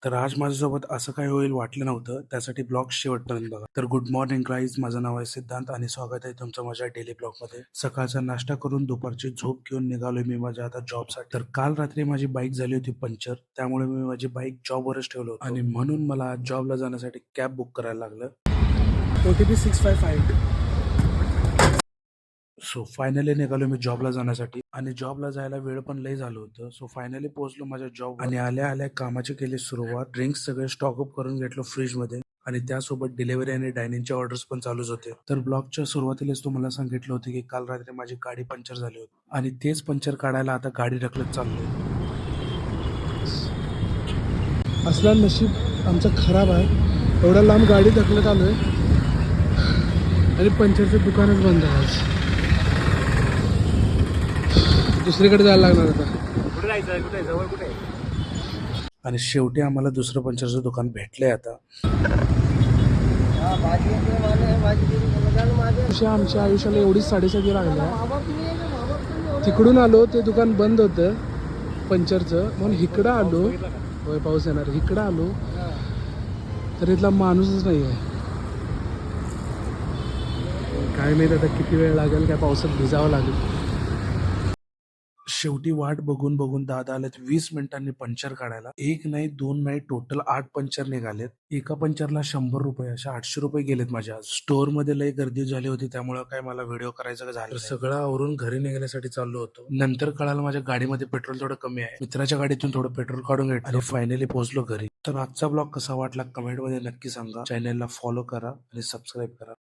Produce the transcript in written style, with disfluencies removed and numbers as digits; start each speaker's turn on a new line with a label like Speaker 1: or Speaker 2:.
Speaker 1: तर आज माझ्यासोबत असं काय होईल वाटलं नव्हतं. त्यासाठी ब्लॉग शेवटपर्यंत बघा. तर गुड मॉर्निंग गाईज, माझं नाव आहे सिद्धांत आणि स्वागत आहे तुमचं माझ्या डेली ब्लॉगमध्ये. सकाळचा नाश्ता करून दुपारची झोप घेऊन निघालोय मी माझ्या आता जॉबसाठी. तर काल रात्री माझी बाईक झाली होती पंक्चर, त्यामुळे मी माझी बाईक जॉबवरच ठेवलं होतं आणि म्हणून मला आज जॉबला जाण्यासाठी कॅब बुक करायला लागलं. OTP 655. सो फायनली निघालो मी जॉबला जाण्यासाठी आणि जॉबला जायला वेळ पण लय झालं होतं. सो फायनली पोहोचलो माझ्या जॉब आणि आल्या आल्या कामाची केली सुरुवात. ड्रिंक्स सगळे स्टॉकअप करून घेतलो फ्रीज मध्ये आणि त्यासोबत डिलिव्हरी आणि डायनिंगचे ऑर्डर्स पण चालूच होते. तर ब्लॉगच्या सुरुवातीलाच तुम्हाला सांगितलं होतं की काल रात्री माझी गाडी पंक्चर झाली होती आणि तेच पंक्चर काढायला आता गाडी ढकलत चाललोय.
Speaker 2: असला नशीब आमचं खराब आहे. एवढा लांब गाडी ढकलत आलोय आणि पंक्चरचं दुकानच बंद आहे आज. दुसरीकडे जायला लागणार आता.
Speaker 3: कुठे जायचं? कुठे जवळ कुठे?
Speaker 1: आणि शेवटी आम्हाला दुसरं पंक्चरचं दुकान भेटलंय आता.
Speaker 2: आमच्या आयुष्याला एवढीच साडेसाती लागल्या. तिकडून आलो ते दुकान बंद होतं पंक्चरचं, म्हणून इकडं आलो. होय, पाऊस येणार. इकडं आलो तर इथला माणूसच नाही आहे. काय माहित आता किती वेळ लागेल, काय पावसात भिजावं लागेल.
Speaker 1: शेवटी वाट बघून बघून दादा आलेत 20 मिनिटांनी पंक्चर काढायला. एक नाही, दोन नाही, टोटल 8 पंक्चर निघालेत. एका पंक्चरला 100 रुपये, अशा 800 रुपये गेलेत माझ्या. स्टोअर मध्ये लई गर्दी झाली होती, त्यामुळे काय मला व्हिडिओ करायचं झालं. सगळं आवरून घरी निघण्यासाठी चाललो होतो. नंतर कळालं माझ्या गाडीमध्ये पेट्रोल थोडं कमी आहे. मित्राच्या गाडीतून थोडं पेट्रोल काढून घेतलं आणि फायनली पोहोचलो घरी. तर आजचा ब्लॉग कसा वाटला कमेंट मध्ये नक्की सांगा. चॅनलला फॉलो करा आणि सबस्क्राईब करा.